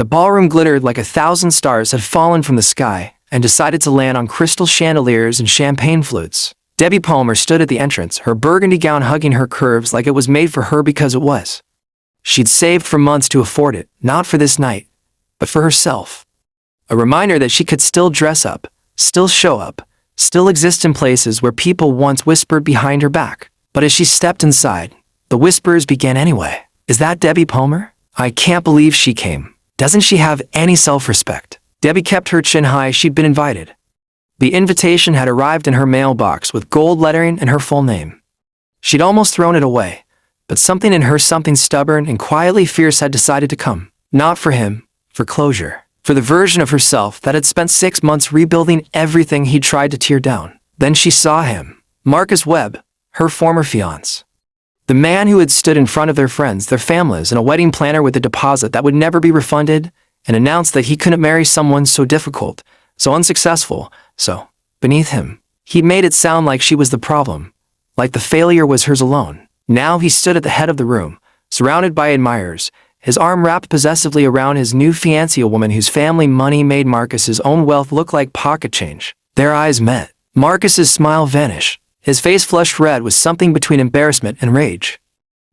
The ballroom glittered like 1,000 stars had fallen from the sky and decided to land on crystal chandeliers and champagne flutes. Debbie Palmer stood at the entrance, her burgundy gown hugging her curves like it was made for her because it was. She'd saved for months to afford it, not for this night, but for herself. A reminder that she could still dress up, still show up, still exist in places where people once whispered behind her back. But as she stepped inside, the whispers began anyway. Is that Debbie Palmer? I can't believe she came. Doesn't she have any self-respect? Debbie kept her chin high. She'd been invited. The invitation had arrived in her mailbox with gold lettering and her full name. She'd almost thrown it away, but something in her, something stubborn and quietly fierce, had decided to come. Not for him, for closure. For the version of herself that had spent 6 months rebuilding everything he'd tried to tear down. Then she saw him. Marcus Webb, her former fiancé. The man who had stood in front of their friends, their families, and a wedding planner with a deposit that would never be refunded, and announced that he couldn't marry someone so difficult, so unsuccessful, so beneath him. He made it sound like she was the problem, like the failure was hers alone. Now he stood at the head of the room, surrounded by admirers, his arm wrapped possessively around his new fiancée, a woman whose family money made Marcus's own wealth look like pocket change. Their eyes met. Marcus's smile vanished. His face flushed red with something between embarrassment and rage.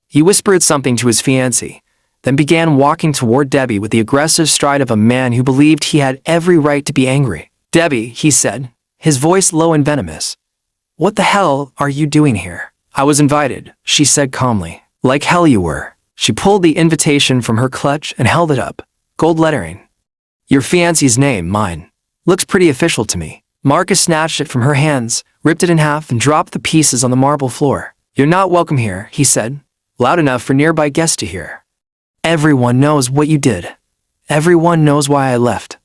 He whispered something to his fiancée, then began walking toward Debbie with the aggressive stride of a man who believed he had every right to be angry. "Debbie," he said, his voice low and venomous. "What the hell are you doing here?" "I was invited," she said calmly. "Like hell you were." She pulled the invitation from her clutch and held it up. Gold lettering. "Your fiancé's name, mine. Looks pretty official to me." Marcus snatched it from her hands, ripped it in half, and dropped the pieces on the marble floor. "You're not welcome here," he said, loud enough for nearby guests to hear. "Everyone knows what you did. Everyone knows why I left.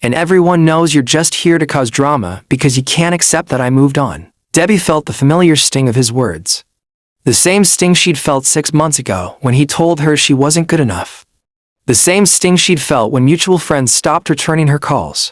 And everyone knows you're just here to cause drama because you can't accept that I moved on." Debbie felt the familiar sting of his words. The same sting she'd felt 6 months ago when he told her she wasn't good enough. The same sting she'd felt when mutual friends stopped returning her calls.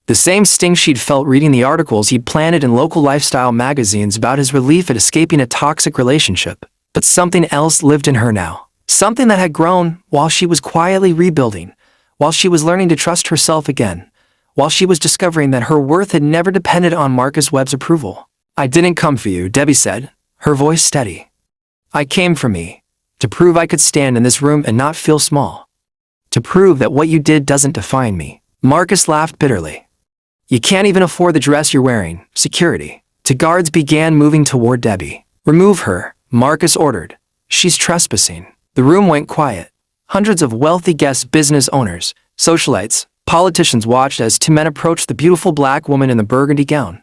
The same sting she'd felt reading the articles he'd planted in local lifestyle magazines about his relief at escaping a toxic relationship. But something else lived in her now. Something that had grown while she was quietly rebuilding, while she was learning to trust herself again, while she was discovering that her worth had never depended on Marcus Webb's approval. "I didn't come for you," Debbie said, her voice steady. "I came for me, to prove I could stand in this room and not feel small. To prove that what you did doesn't define me." Marcus laughed bitterly. "You can't even afford the dress you're wearing." Security. The guards began moving toward Debbie. "Remove her," Marcus ordered. "She's trespassing." The room went quiet. Hundreds of wealthy guests, business owners, socialites, politicians watched as two men approached the beautiful black woman in the burgundy gown.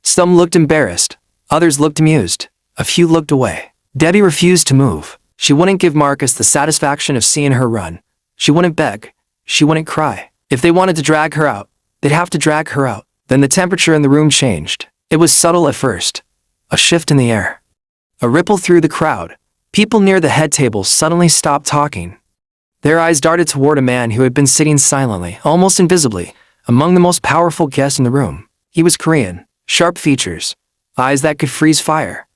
Some looked embarrassed, others looked amused, a few looked away. Debbie refused to move. She wouldn't give Marcus the satisfaction of seeing her run. She wouldn't beg. She wouldn't cry. If they wanted to drag her out, they'd have to drag her out. Then the temperature in the room changed. It was subtle at first. A shift in the air. A ripple through the crowd. People near the head table suddenly stopped talking. Their eyes darted toward a man who had been sitting silently, almost invisibly, among the most powerful guests in the room. He was Korean, sharp features, eyes that could freeze fire.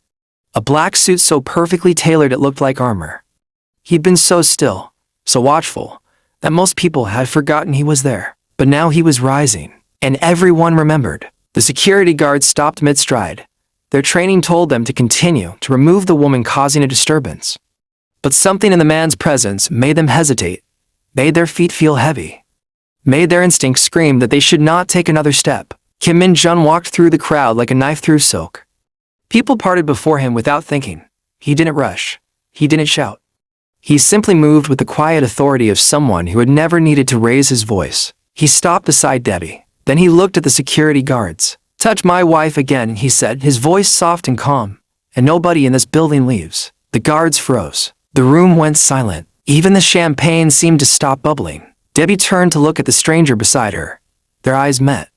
A black suit so perfectly tailored it looked like armor. He'd been so still, so watchful, that most people had forgotten he was there. But now he was rising, and everyone remembered. The security guards stopped mid-stride. Their training told them to continue, to remove the woman causing a disturbance. But something in the man's presence made them hesitate, made their feet feel heavy, made their instincts scream that they should not take another step. Kim Min-jun walked through the crowd like a knife through silk. People parted before him without thinking. He didn't rush. He didn't shout. He simply moved with the quiet authority of someone who had never needed to raise his voice. He stopped beside Debbie. Then he looked at the security guards. "Touch my wife again," he said, his voice soft and calm, "and nobody in this building leaves." The guards froze. The room went silent. Even the champagne seemed to stop bubbling. Debbie turned to look at the stranger beside her. Their eyes met.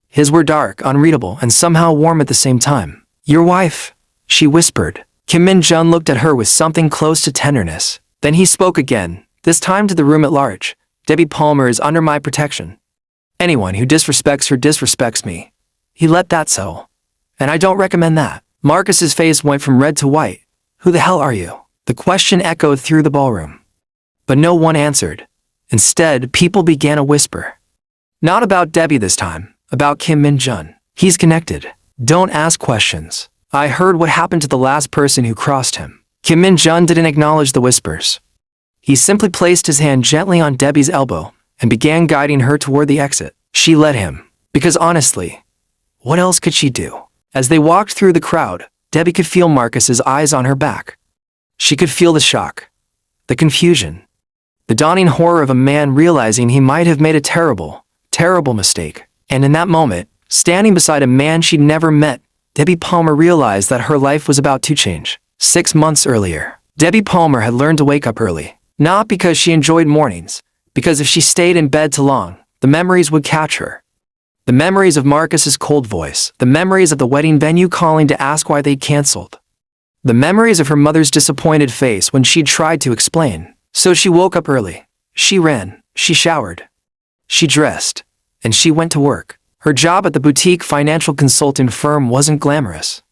His were dark, unreadable, and somehow warm at the same time. "Your wife," she whispered. Kim Min-jun looked at her with something close to tenderness. Then he spoke again, this time to the room at large. "Debbie Palmer is under my protection. Anyone who disrespects her disrespects me. He let that so. And I don't recommend that." Marcus's face went from red to white. "Who the hell are you?" The question echoed through the ballroom. But no one answered. Instead, people began a whisper. Not about Debbie this time, about Kim Min-jun. He's connected. Don't ask questions. I heard what happened to the last person who crossed him. Kim Min-jun didn't acknowledge the whispers. He simply placed his hand gently on Debbie's elbow and began guiding her toward the exit. She let him, because honestly, what else could she do? As they walked through the crowd, Debbie could feel Marcus's eyes on her back. She could feel the shock, the confusion, the dawning horror of a man realizing he might have made a terrible, terrible mistake. And in that moment, standing beside a man she'd never met, Debbie Palmer realized that her life was about to change. 6 months earlier, Debbie Palmer had learned to wake up early. Not because she enjoyed mornings, because if she stayed in bed too long, the memories would catch her. The memories of Marcus's cold voice, the memories of the wedding venue calling to ask why they'd canceled. The memories of her mother's disappointed face when she'd tried to explain. So she woke up early. She ran, she showered, she dressed, and she went to work. Her job at the boutique financial consulting firm wasn't glamorous.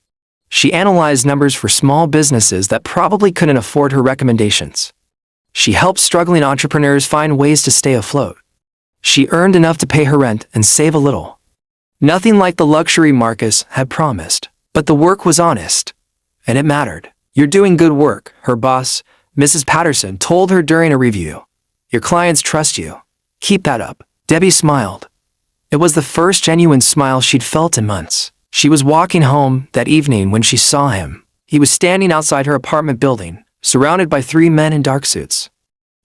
She analyzed numbers for small businesses that probably couldn't afford her recommendations. She helped struggling entrepreneurs find ways to stay afloat. She earned enough to pay her rent and save a little. Nothing like the luxury Marcus had promised, but the work was honest, and it mattered. You're doing good work, her boss, Mrs. Patterson, told her during a review. Your clients trust you. Keep that up. Debbie smiled. It was the first genuine smile she'd felt in months. She was walking home that evening when she saw him. He was standing outside her apartment building, surrounded by 3 men in dark suits.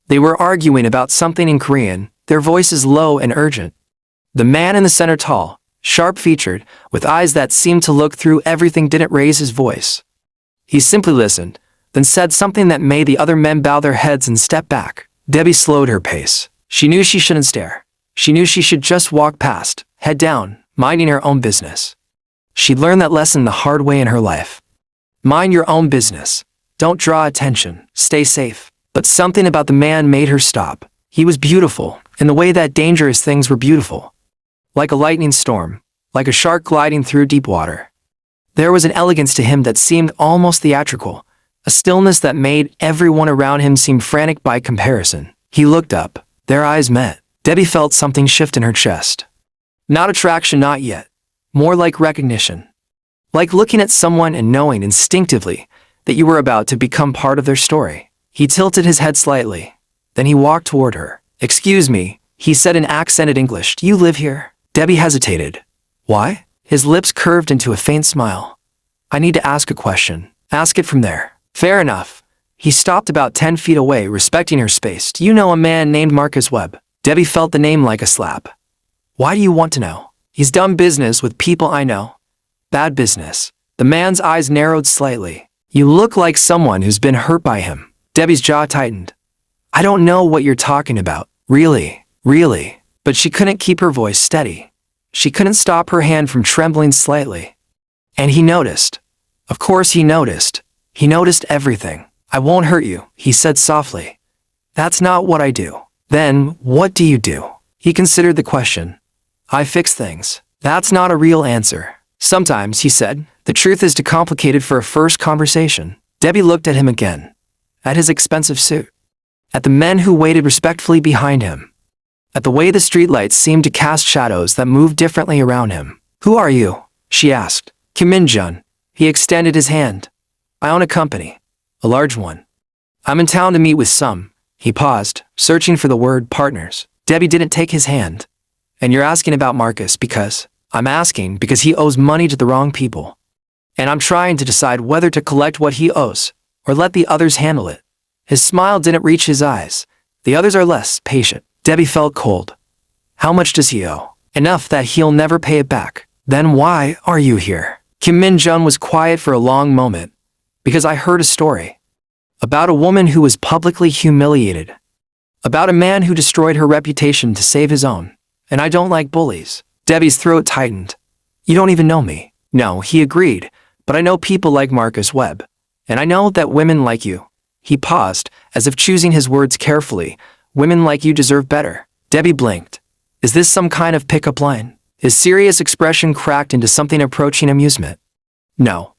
They were arguing about something in Korean, their voices low and urgent. The man in the center, tall, sharp-featured, with eyes that seemed to look through everything, didn't raise his voice. He simply listened, then said something that made the other men bow their heads and step back. Debbie slowed her pace. She knew she shouldn't stare. She knew she should just walk past, head down, minding her own business. She'd learned that lesson the hard way in her life. Mind your own business. Don't draw attention. Stay safe. But something about the man made her stop. He was beautiful, in the way that dangerous things were beautiful. Like a lightning storm, like a shark gliding through deep water. There was an elegance to him that seemed almost theatrical, a stillness that made everyone around him seem frantic by comparison. He looked up. Their eyes met. Debbie felt something shift in her chest. Not attraction, not yet. More like recognition. Like looking at someone and knowing instinctively that you were about to become part of their story. He tilted his head slightly. Then he walked toward her. Excuse me, he said in accented English. Do you live here? Debbie hesitated. Why? His lips curved into a faint smile. I need to ask a question. Ask it from there. Fair enough. He stopped about 10 feet away, respecting her space. Do you know a man named Marcus Webb? Debbie felt the name like a slap. Why do you want to know? He's done business with people I know. Bad business. The man's eyes narrowed slightly. You look like someone who's been hurt by him. Debbie's jaw tightened. I don't know what you're talking about. Really. But she couldn't keep her voice steady. She couldn't stop her hand from trembling slightly. And he noticed. Of course he noticed. He noticed everything. I won't hurt you, he said softly. That's not what I do. Then, what do you do? He considered the question. I fix things. That's not a real answer. Sometimes, he said, the truth is too complicated for a first conversation. Debbie looked at him again. At his expensive suit. At the men who waited respectfully behind him. At the way the streetlights seemed to cast shadows that moved differently around him. Who are you? She asked. Kim Min-jun. He extended his hand. I own a company. A large one. I'm in town to meet with some. He paused, searching for the word partners. Debbie didn't take his hand. And you're asking about Marcus because... I'm asking because he owes money to the wrong people. And I'm trying to decide whether to collect what he owes, or let the others handle it. His smile didn't reach his eyes. The others are less patient. Debbie felt cold. How much does he owe? Enough that he'll never pay it back. Then why are you here? Kim Min-jun was quiet for a long moment. Because I heard a story. About a woman who was publicly humiliated. About a man who destroyed her reputation to save his own. And I don't like bullies. Debbie's throat tightened. You don't even know me. No, he agreed, but I know people like Marcus Webb. And I know that women like you. He paused, as if choosing his words carefully. Women like you deserve better. Debbie blinked. Is this some kind of pickup line? His serious expression cracked into something approaching amusement. No.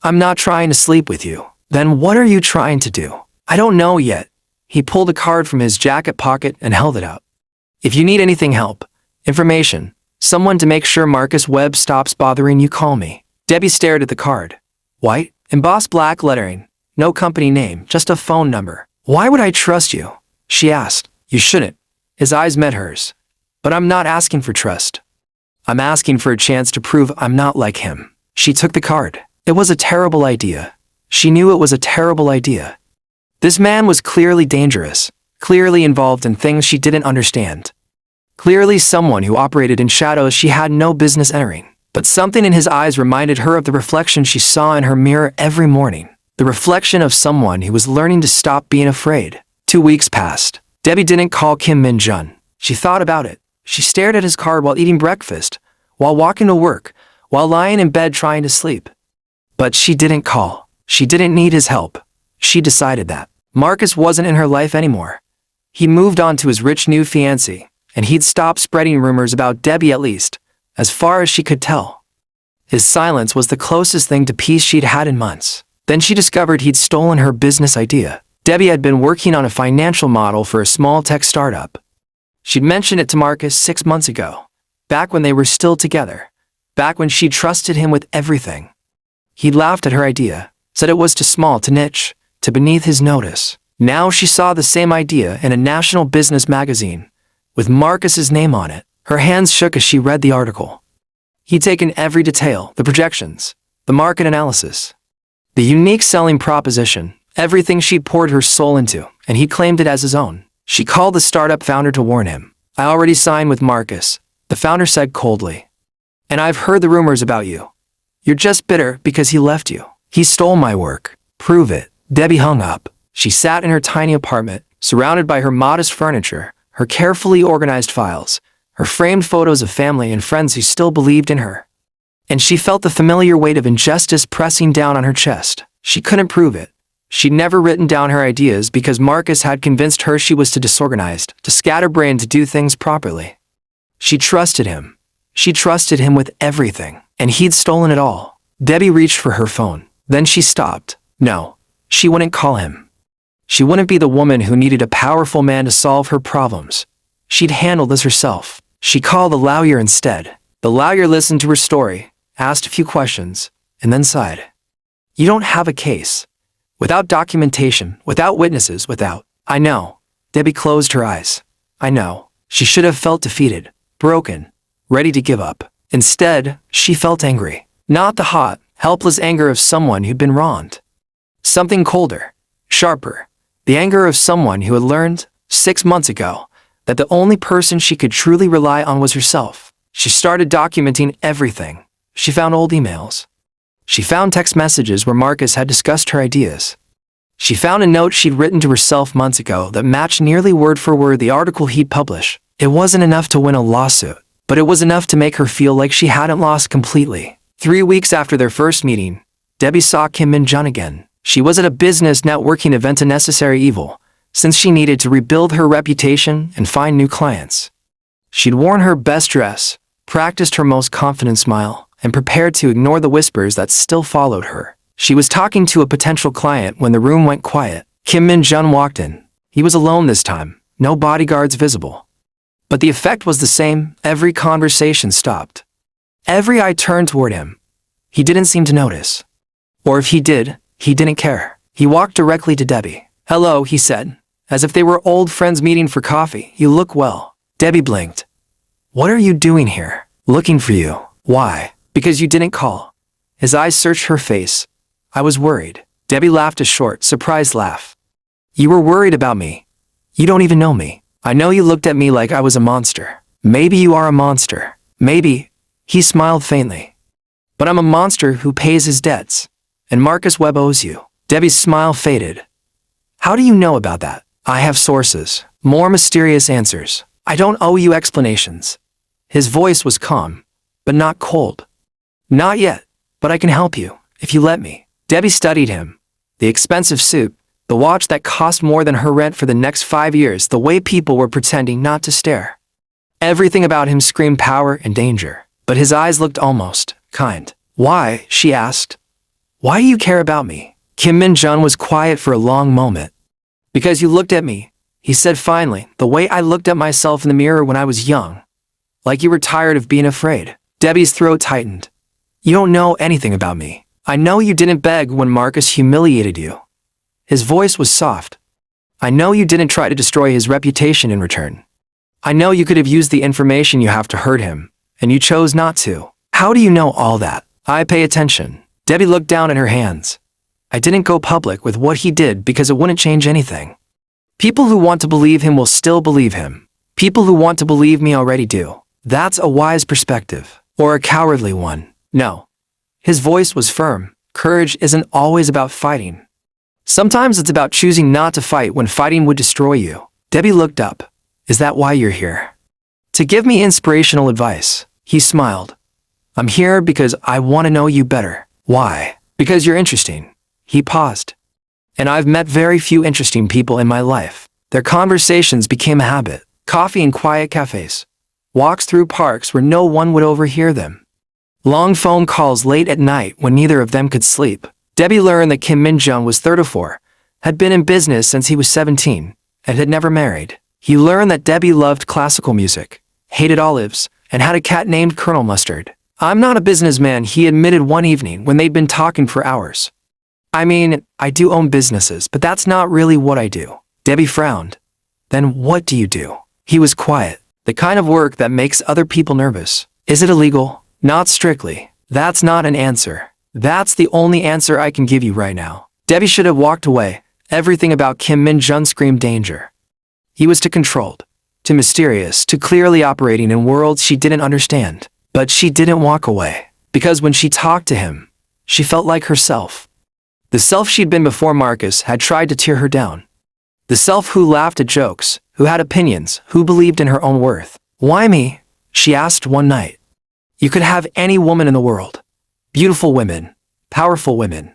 I'm not trying to sleep with you. Then what are you trying to do? I don't know yet. He pulled a card from his jacket pocket and held it out. If you need anything help, information, someone to make sure Marcus Webb stops bothering you, call me. Debbie stared at the card. White, embossed black lettering, no company name, just a phone number. Why would I trust you? She asked. You shouldn't. His eyes met hers. But I'm not asking for trust. I'm asking for a chance to prove I'm not like him. She took the card. It was a terrible idea. She knew it was a terrible idea. This man was clearly dangerous, clearly involved in things she didn't understand. Clearly someone who operated in shadows she had no business entering. But something in his eyes reminded her of the reflection she saw in her mirror every morning. The reflection of someone who was learning to stop being afraid. 2 weeks passed. Debbie didn't call Kim Min-jun. She thought about it. She stared at his card while eating breakfast, while walking to work, while lying in bed trying to sleep. But she didn't call. She didn't need his help. She decided that. Marcus wasn't in her life anymore. He moved on to his rich new fiancé, and he'd stopped spreading rumors about Debbie, at least, as far as she could tell. His silence was the closest thing to peace she'd had in months. Then she discovered he'd stolen her business idea. Debbie had been working on a financial model for a small tech startup. She'd mentioned it to Marcus 6 months ago, back when they were still together, back when she trusted him with everything. He'd laughed at her idea, said it was too small, too niche, too beneath his notice. Now she saw the same idea in a national business magazine, with Marcus's name on it. Her hands shook as she read the article. He'd taken every detail, the projections, the market analysis, the unique selling proposition, everything she'd poured her soul into, and he claimed it as his own. She called the startup founder to warn him. I already signed with Marcus, the founder said coldly. And I've heard the rumors about you. You're just bitter because he left you. He stole my work. Prove it. Debbie hung up. She sat in her tiny apartment, surrounded by her modest furniture, her carefully organized files, her framed photos of family and friends who still believed in her. And she felt the familiar weight of injustice pressing down on her chest. She couldn't prove it. She'd never written down her ideas because Marcus had convinced her she was too disorganized, too scatterbrained to do things properly. She trusted him. She trusted him with everything, and he'd stolen it all. Debbie reached for her phone. Then she stopped. No, she wouldn't call him. She wouldn't be the woman who needed a powerful man to solve her problems. She'd handle this herself. She called the lawyer instead. The lawyer listened to her story, asked a few questions, and then sighed. You don't have a case. Without documentation, without witnesses, without... I know. Debbie closed her eyes. I know. She should have felt defeated, broken, ready to give up. Instead, she felt angry. Not the hot, helpless anger of someone who'd been wronged. Something colder, sharper. The anger of someone who had learned, 6 months ago, that the only person she could truly rely on was herself. She started documenting everything. She found old emails. She found text messages where Marcus had discussed her ideas. She found a note she'd written to herself months ago that matched nearly word for word the article he'd published. It wasn't enough to win a lawsuit, but it was enough to make her feel like she hadn't lost completely. 3 weeks after their first meeting, Debbie saw Kim Min-jun again. She was at a business networking event, a necessary evil, since she needed to rebuild her reputation and find new clients. She'd worn her best dress, practiced her most confident smile, and prepared to ignore the whispers that still followed her. She was talking to a potential client when the room went quiet. Kim Min-jun walked in. He was alone this time, no bodyguards visible. But the effect was the same. Every conversation stopped. Every eye turned toward him. He didn't seem to notice. Or if he did, he didn't care. He walked directly to Debbie. Hello, he said, as if they were old friends meeting for coffee. You look well. Debbie blinked. What are you doing here? Looking for you. Why? Because you didn't call. His eyes searched her face. I was worried. Debbie laughed a short, surprised laugh. You were worried about me. You don't even know me. I know you looked at me like I was a monster. Maybe you are a monster. Maybe. He smiled faintly. But I'm a monster who pays his debts. And Marcus Webb owes you. Debbie's smile faded. How do you know about that? I have sources. More mysterious answers. I don't owe you explanations. His voice was calm, but not cold. Not yet, but I can help you, if you let me. Debbie studied him. The expensive suit, the watch that cost more than her rent for the next 5 years, the way people were pretending not to stare. Everything about him screamed power and danger, but his eyes looked almost kind. Why? She asked. Why do you care about me? Kim Min-jun was quiet for a long moment. Because you looked at me, he said finally, the way I looked at myself in the mirror when I was young. Like you were tired of being afraid. Debbie's throat tightened. You don't know anything about me. I know you didn't beg when Marcus humiliated you. His voice was soft. I know you didn't try to destroy his reputation in return. I know you could have used the information you have to hurt him, and you chose not to. How do you know all that? I pay attention. Debbie looked down at her hands. I didn't go public with what he did because it wouldn't change anything. People who want to believe him will still believe him. People who want to believe me already do. That's a wise perspective. Or a cowardly one. No. His voice was firm. Courage isn't always about fighting. Sometimes it's about choosing not to fight when fighting would destroy you. Debbie looked up. Is that why you're here? To give me inspirational advice. He smiled. I'm here because I want to know you better. Why? Because you're interesting. He paused. And I've met very few interesting people in my life. Their conversations became a habit. Coffee in quiet cafes. Walks through parks where no one would overhear them. Long phone calls late at night when neither of them could sleep. Debbie learned that Kim Min-jung was 34, had been in business since he was 17, and had never married. He learned that Debbie loved classical music, hated olives, and had a cat named Colonel Mustard. I'm not a businessman, he admitted one evening when they'd been talking for hours. I mean, I do own businesses, but that's not really what I do. Debbie frowned. Then what do you do? He was quiet. The kind of work that makes other people nervous. Is it illegal? Not strictly. That's not an answer. That's the only answer I can give you right now. Debbie should have walked away. Everything about Kim Min-jung screamed danger. He was too controlled, too mysterious, too clearly operating in worlds she didn't understand. But she didn't walk away. Because when she talked to him, she felt like herself. The self she'd been before Marcus had tried to tear her down. The self who laughed at jokes, who had opinions, who believed in her own worth. Why me? She asked one night. You could have any woman in the world. Beautiful women, powerful women.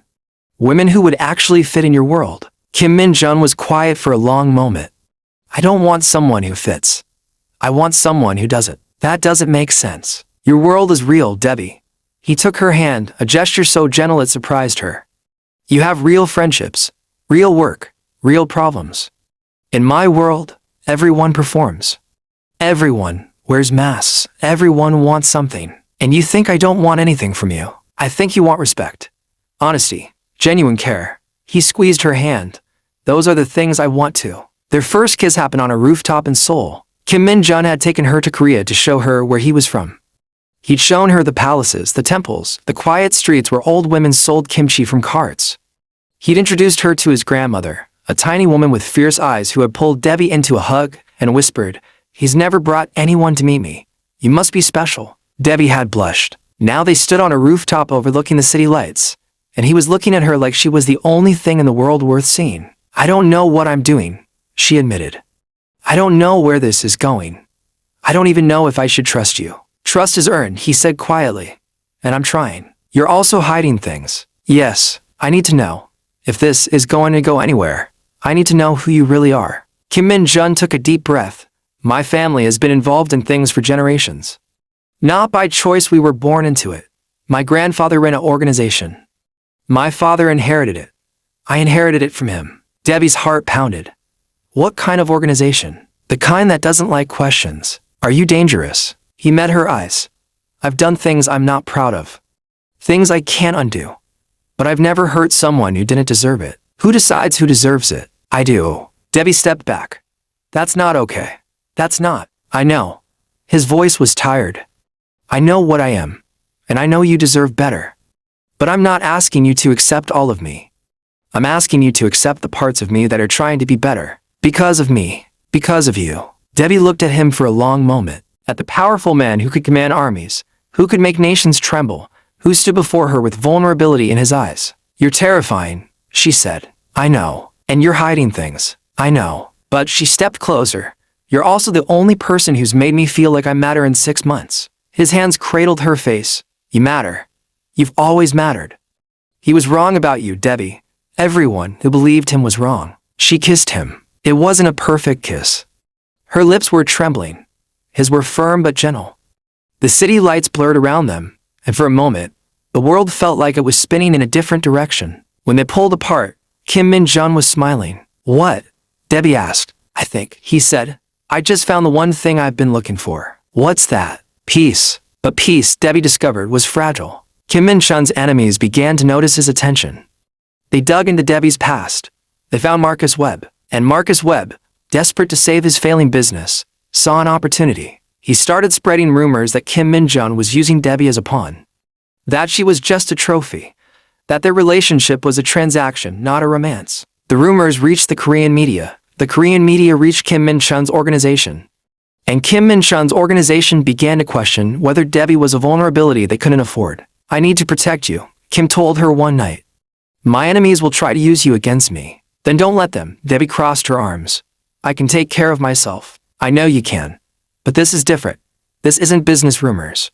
Women who would actually fit in your world. Kim Min-jung was quiet for a long moment. I don't want someone who fits. I want someone who doesn't. That doesn't make sense. Your world is real, Debbie. He took her hand, a gesture so gentle it surprised her. You have real friendships, real work, real problems. In my world, everyone performs. Everyone wears masks. Everyone wants something. And you think I don't want anything from you. I think you want respect, honesty, genuine care. He squeezed her hand. Those are the things I want too. Their first kiss happened on a rooftop in Seoul. Kim Min-jung had taken her to Korea to show her where he was from. He'd shown her the palaces, the temples, the quiet streets where old women sold kimchi from carts. He'd introduced her to his grandmother, a tiny woman with fierce eyes who had pulled Debbie into a hug and whispered, He's never brought anyone to meet me. You must be special. Debbie had blushed. Now they stood on a rooftop overlooking the city lights, and he was looking at her like she was the only thing in the world worth seeing. I don't know what I'm doing, she admitted. I don't know where this is going. I don't even know if I should trust you. Trust is earned, he said quietly. And I'm trying. You're also hiding things. Yes, I need to know. If this is going to go anywhere, I need to know who you really are. Kim Min-jung took a deep breath. My family has been involved in things for generations. Not by choice, we were born into it. My grandfather ran an organization. My father inherited it. I inherited it from him. Debbie's heart pounded. What kind of organization? The kind that doesn't like questions. Are you dangerous? He met her eyes. I've done things I'm not proud of. Things I can't undo. But I've never hurt someone who didn't deserve it. Who decides who deserves it? I do. Debbie stepped back. That's not okay. That's not. I know. His voice was tired. I know what I am. And I know you deserve better. But I'm not asking you to accept all of me. I'm asking you to accept the parts of me that are trying to be better. Because of me. Because of you. Debbie looked at him for a long moment. At the powerful man who could command armies, who could make nations tremble, who stood before her with vulnerability in his eyes. You're terrifying, she said. I know. And you're hiding things. I know. But she stepped closer. You're also the only person who's made me feel like I matter in 6 months. His hands cradled her face. You matter. You've always mattered. He was wrong about you, Debbie. Everyone who believed him was wrong. She kissed him. It wasn't a perfect kiss. Her lips were trembling. His were firm but gentle. The city lights blurred around them, and for a moment, the world felt like it was spinning in a different direction. When they pulled apart, Kim Min-jung was smiling. What? Debbie asked. I think, he said. I just found the one thing I've been looking for. What's that? Peace. But peace, Debbie discovered, was fragile. Kim Min-chun's enemies began to notice his attention. They dug into Debbie's past. They found Marcus Webb. And Marcus Webb, desperate to save his failing business, saw an opportunity. He started spreading rumors that Kim Min-chun was using Debbie as a pawn. That she was just a trophy. That their relationship was a transaction, not a romance. The rumors reached the Korean media. The Korean media reached Kim Min-chun's organization. And Kim Min-chun's organization began to question whether Debbie was a vulnerability they couldn't afford. I need to protect you, Kim told her one night. My enemies will try to use you against me. Then don't let them. Debbie crossed her arms. I can take care of myself. I know you can. But this is different. This isn't business rumors.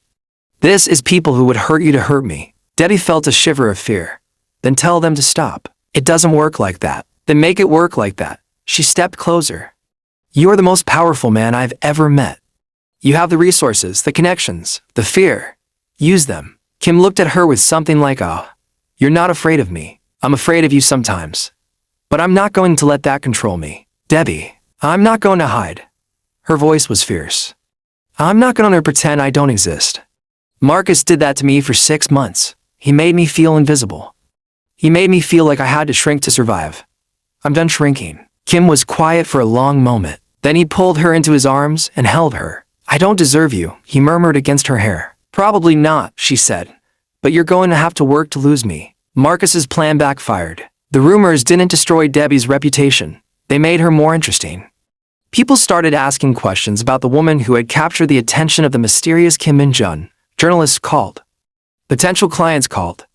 This is people who would hurt you to hurt me. Debbie felt a shiver of fear. Then tell them to stop. It doesn't work like that. Then make it work like that. She stepped closer. You are the most powerful man I've ever met. You have the resources, the connections, the fear. Use them. Kim looked at her with something like, oh, you're not afraid of me. I'm afraid of you sometimes. But I'm not going to let that control me. Debbie, I'm not going to hide. Her voice was fierce. I'm not going to pretend I don't exist. Marcus did that to me for 6 months. He made me feel invisible. He made me feel like I had to shrink to survive. I'm done shrinking. Kim was quiet for a long moment. Then he pulled her into his arms and held her. I don't deserve you, he murmured against her hair. Probably not, she said. But you're going to have to work to lose me. Marcus's plan backfired. The rumors didn't destroy Debbie's reputation. They made her more interesting. People started asking questions about the woman who had captured the attention of the mysterious Kim Min-chun. Journalists called. Potential clients called.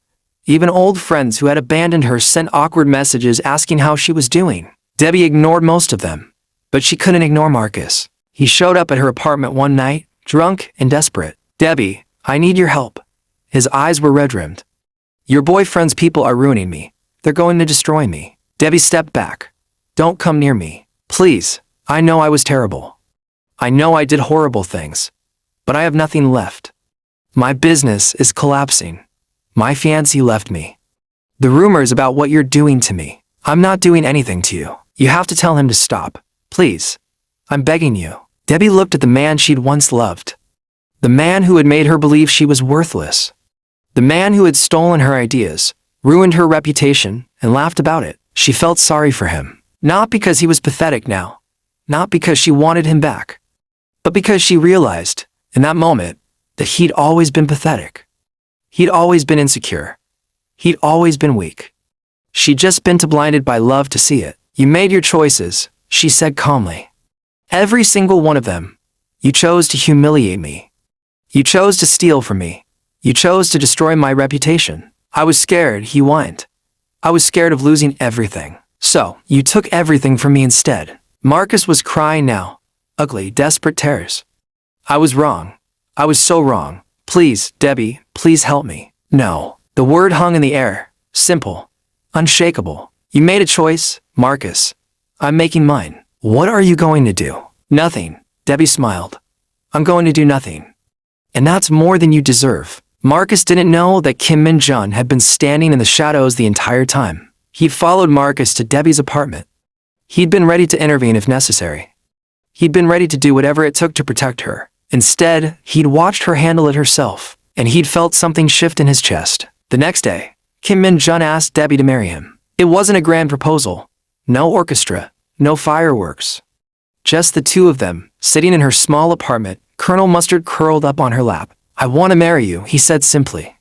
Even old friends who had abandoned her sent awkward messages asking how she was doing. Debbie ignored most of them. But she couldn't ignore Marcus. He showed up at her apartment one night, drunk and desperate. Debbie, I need your help. His eyes were red-rimmed. Your boyfriend's people are ruining me. They're going to destroy me. Debbie stepped back. Don't come near me. Please. I know I was terrible. I know I did horrible things. But I have nothing left. My business is collapsing. My fiancé left me. The rumors about what you're doing to me. I'm not doing anything to you. You have to tell him to stop. Please. I'm begging you. Debbie looked at the man she'd once loved. The man who had made her believe she was worthless. The man who had stolen her ideas, ruined her reputation, and laughed about it. She felt sorry for him. Not because he was pathetic now. Not because she wanted him back. But because she realized, in that moment, that he'd always been pathetic. He'd always been insecure. He'd always been weak. She'd just been too blinded by love to see it. You made your choices, she said calmly. Every single one of them. You chose to humiliate me. You chose to steal from me. You chose to destroy my reputation. I was scared, he whined. I was scared of losing everything. So, you took everything from me instead. Marcus was crying now. Ugly, desperate tears. I was wrong. I was so wrong. Please, Debbie, please help me. No. The word hung in the air. Simple. Unshakable. You made a choice, Marcus. I'm making mine. What are you going to do? Nothing. Debbie smiled. I'm going to do nothing. And that's more than you deserve. Marcus didn't know that Kim Min-chun had been standing in the shadows the entire time. He'd followed Marcus to Debbie's apartment. He'd been ready to intervene if necessary. He'd been ready to do whatever it took to protect her. Instead, he'd watched her handle it herself, and he'd felt something shift in his chest. The next day, Kim Min-chun asked Debbie to marry him. It wasn't a grand proposal. No orchestra. No fireworks. Just the two of them, sitting in her small apartment, Colonel Mustard curled up on her lap. I want to marry you, he said simply.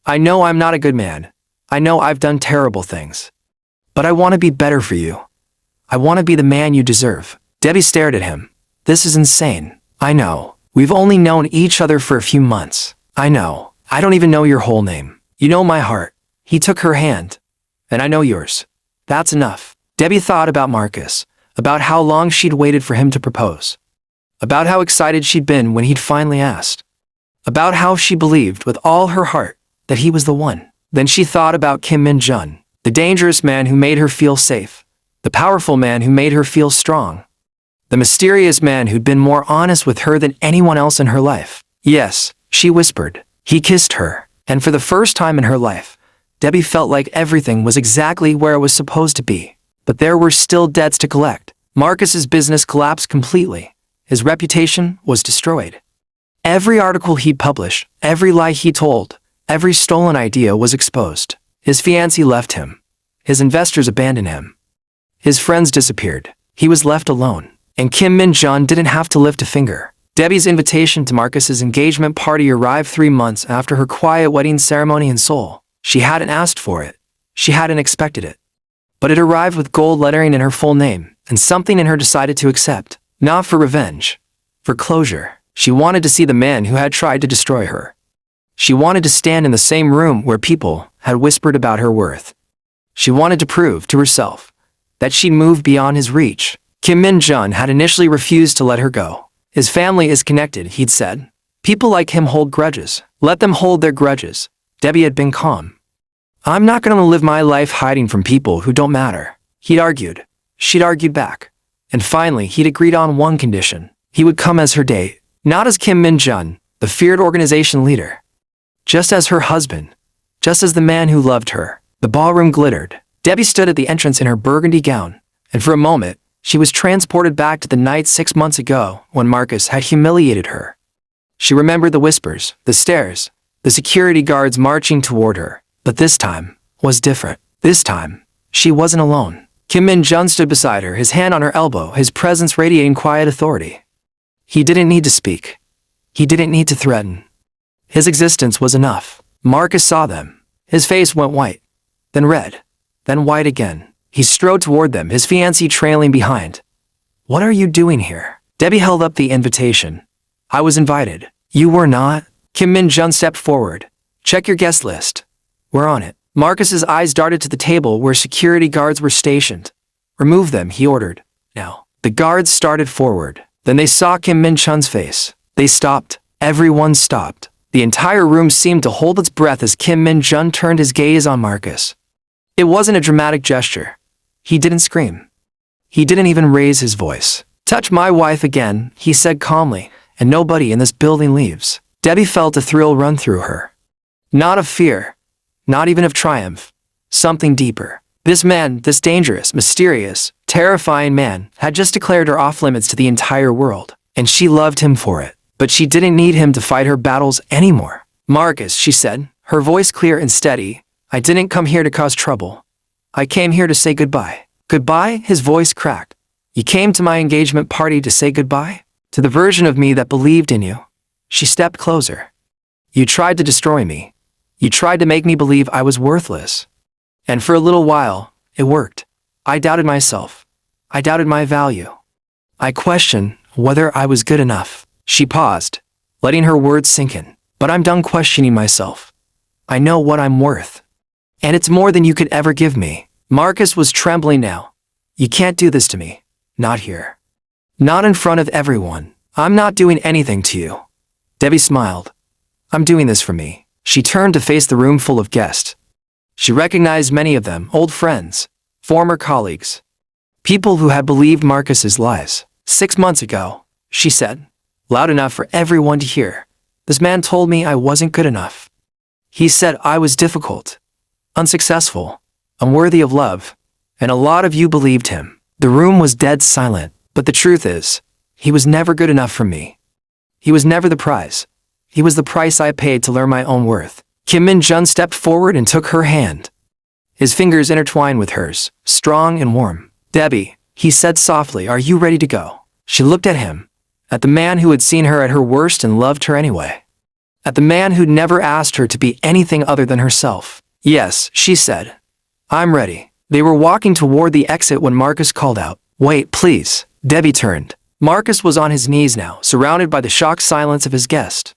I know I'm not a good man. I know I've done terrible things. But I want to be better for you. I want to be the man you deserve. Debbie stared at him. This is insane. I know. We've only known each other for a few months. I know. I don't even know your whole name. You know my heart. He took her hand. And I know yours. That's enough. Debbie thought about Marcus, about how long she'd waited for him to propose, about how excited she'd been when he'd finally asked, about how she believed with all her heart that he was the one. Then she thought about Kim Min-chun, the dangerous man who made her feel safe, the powerful man who made her feel strong, the mysterious man who'd been more honest with her than anyone else in her life. Yes, she whispered. He kissed her, and for the first time in her life, Debbie felt like everything was exactly where it was supposed to be. But there were still debts to collect. Marcus's business collapsed completely. His reputation was destroyed. Every article he published, every lie he told, every stolen idea was exposed. His fiancée left him. His investors abandoned him. His friends disappeared. He was left alone. And Kim Min-jun didn't have to lift a finger. Debbie's invitation to Marcus's engagement party arrived 3 months after her quiet wedding ceremony in Seoul. She hadn't asked for it. She hadn't expected it. But it arrived with gold lettering in her full name, and something in her decided to accept. Not for revenge. For closure. She wanted to see the man who had tried to destroy her. She wanted to stand in the same room where people had whispered about her worth. She wanted to prove to herself that she'd moved beyond his reach. Kim Min-jun had initially refused to let her go. His family is connected, he'd said. People like him hold grudges. Let them hold their grudges. Debbie had been calm. I'm not going to live my life hiding from people who don't matter, he'd argued. She'd argued back. And finally, he'd agreed on one condition. He would come as her date, not as Kim Min-jun, the feared organization leader. Just as her husband. Just as the man who loved her. The ballroom glittered. Debbie stood at the entrance in her burgundy gown, and for a moment, she was transported back to the night 6 months ago when Marcus had humiliated her. She remembered the whispers, the stares, the security guards marching toward her. But this time was different. This time, she wasn't alone. Kim Min-jun stood beside her, his hand on her elbow, his presence radiating quiet authority. He didn't need to speak. He didn't need to threaten. His existence was enough. Marcus saw them. His face went white, then red, then white again. He strode toward them, his fiancée trailing behind. What are you doing here? Debbie held up the invitation. I was invited. You were not? Kim Min-jun stepped forward. Check your guest list. We're on it. Marcus's eyes darted to the table where security guards were stationed. Remove them, he ordered. Now. The guards started forward. Then they saw Kim Min-jun's face. They stopped. Everyone stopped. The entire room seemed to hold its breath as Kim Min-jun turned his gaze on Marcus. It wasn't a dramatic gesture. He didn't scream. He didn't even raise his voice. Touch my wife again, he said calmly, and nobody in this building leaves. Debbie felt a thrill run through her. Not of fear. Not even of triumph. Something deeper. This man, this dangerous, mysterious, terrifying man, had just declared her off-limits to the entire world, and she loved him for it. But she didn't need him to fight her battles anymore. Marcus, she said, her voice clear and steady, I didn't come here to cause trouble. I came here to say goodbye. Goodbye? His voice cracked. You came to my engagement party to say goodbye? To the version of me that believed in you? She stepped closer. You tried to destroy me. You tried to make me believe I was worthless. And for a little while, it worked. I doubted myself. I doubted my value. I questioned whether I was good enough. She paused, letting her words sink in. But I'm done questioning myself. I know what I'm worth. And it's more than you could ever give me. Marcus was trembling now. You can't do this to me. Not here. Not in front of everyone. I'm not doing anything to you. Debbie smiled. I'm doing this for me. She turned to face the room full of guests. She recognized many of them, old friends, former colleagues, people who had believed Marcus's lies. 6 months ago, she said, loud enough for everyone to hear. This man told me I wasn't good enough. He said I was difficult, unsuccessful, unworthy of love, and a lot of you believed him. The room was dead silent, but the truth is, he was never good enough for me. He was never the prize. He was the price I paid to learn my own worth. Kim Min-jun stepped forward and took her hand. His fingers intertwined with hers, strong and warm. Debbie, he said softly, are you ready to go? She looked at him, at the man who had seen her at her worst and loved her anyway. At the man who'd never asked her to be anything other than herself. Yes, she said. I'm ready. They were walking toward the exit when Marcus called out. Wait, please. Debbie turned. Marcus was on his knees now, surrounded by the shocked silence of his guest.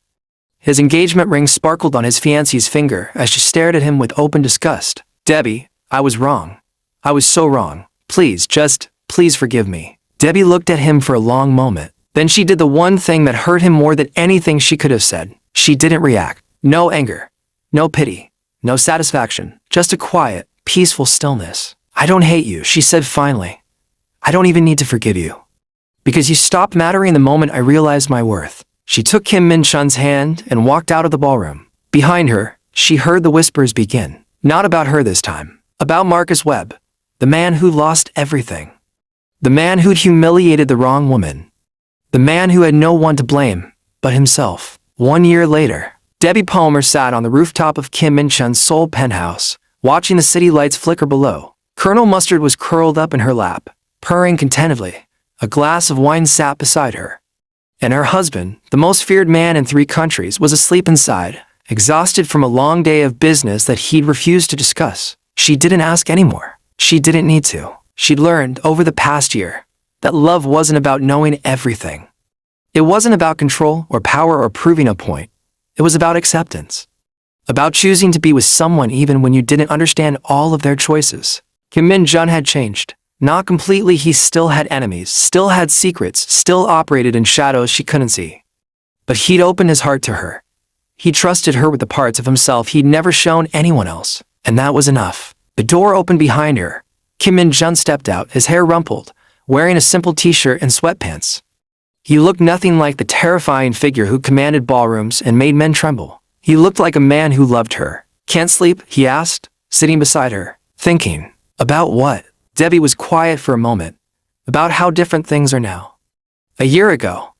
His engagement ring sparkled on his fiancée's finger as she stared at him with open disgust. Debbie, I was wrong. I was so wrong. Please forgive me. Debbie looked at him for a long moment. Then she did the one thing that hurt him more than anything she could have said. She didn't react. No anger. No pity. No satisfaction. Just a quiet, peaceful stillness. I don't hate you, she said finally. I don't even need to forgive you. Because you stopped mattering the moment I realized my worth. She took Kim Min-jun's hand and walked out of the ballroom. Behind her, she heard the whispers begin. Not about her this time. About Marcus Webb, the man who lost everything. The man who'd humiliated the wrong woman. The man who had no one to blame but himself. 1 year later, Debbie Palmer sat on the rooftop of Kim Min-chun's Seoul penthouse, watching the city lights flicker below. Colonel Mustard was curled up in her lap, purring contentedly. A glass of wine sat beside her. And her husband, the most feared man in 3 countries, was asleep inside, exhausted from a long day of business that he'd refused to discuss. She didn't ask anymore. She didn't need to. She'd learned over the past year that love wasn't about knowing everything. It wasn't about control or power or proving a point. It was about acceptance. About choosing to be with someone even when you didn't understand all of their choices. Kim Min-jun had changed. Not completely. He still had enemies, still had secrets, still operated in shadows she couldn't see. But he'd opened his heart to her. He trusted her with the parts of himself he'd never shown anyone else. And that was enough. The door opened behind her. Kim Min-jun stepped out, his hair rumpled, wearing a simple t-shirt and sweatpants. He looked nothing like the terrifying figure who commanded ballrooms and made men tremble. He looked like a man who loved her. "Can't sleep?" he asked, sitting beside her. Thinking. About what? Debbie was quiet for a moment. About how different things are now. A year ago,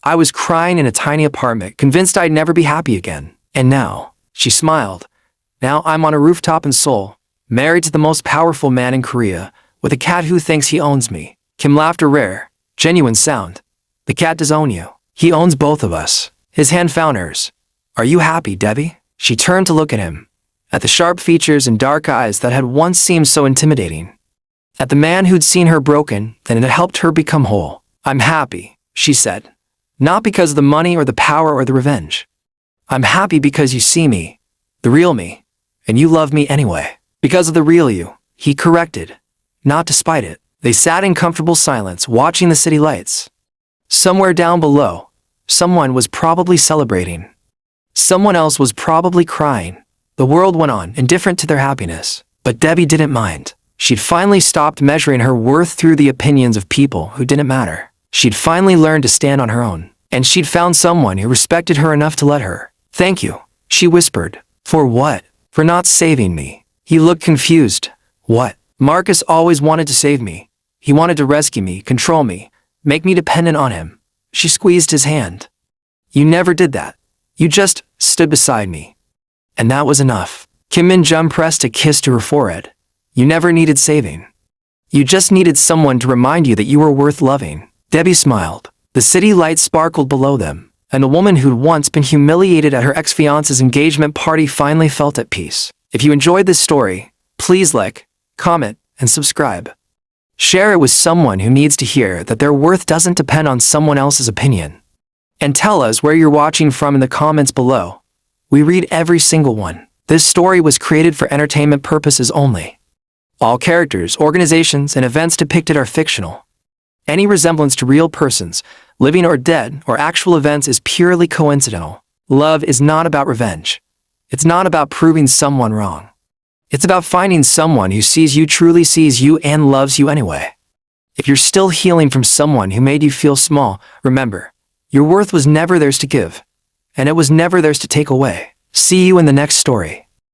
I was crying in a tiny apartment, convinced I'd never be happy again. And now, she smiled. Now I'm on a rooftop in Seoul, married to the most powerful man in Korea, with a cat who thinks he owns me. Kim laughed a rare, genuine sound. The cat does own you. He owns both of us. His hand found hers. Are you happy, Debbie? She turned to look at him, at the sharp features and dark eyes that had once seemed so intimidating. At the man who'd seen her broken, and had helped her become whole. I'm happy, she said. Not because of the money or the power or the revenge. I'm happy because you see me, the real me, and you love me anyway. Because of the real you, he corrected. Not despite it. They sat in comfortable silence, watching the city lights. Somewhere down below, someone was probably celebrating. Someone else was probably crying. The world went on, indifferent to their happiness. But Debbie didn't mind. She'd finally stopped measuring her worth through the opinions of people who didn't matter. She'd finally learned to stand on her own. And she'd found someone who respected her enough to let her. Thank you, she whispered. For what? For not saving me. He looked confused. What? Marcus always wanted to save me. He wanted to rescue me, control me, make me dependent on him. She squeezed his hand. You never did that. You just stood beside me. And that was enough. Kim Min-jun pressed a kiss to her forehead. You never needed saving. You just needed someone to remind you that you were worth loving. Debbie smiled. The city lights sparkled below them, and the woman who'd once been humiliated at her ex-fiance's engagement party finally felt at peace. If you enjoyed this story, please like, comment, and subscribe. Share it with someone who needs to hear that their worth doesn't depend on someone else's opinion. And tell us where you're watching from in the comments below. We read every single one. This story was created for entertainment purposes only. All characters, organizations, and events depicted are fictional. Any resemblance to real persons, living or dead, or actual events is purely coincidental. Love is not about revenge. It's not about proving someone wrong. It's about finding someone who sees you, truly sees you, and loves you anyway. If you're still healing from someone who made you feel small, remember, your worth was never theirs to give, and it was never theirs to take away. See you in the next story.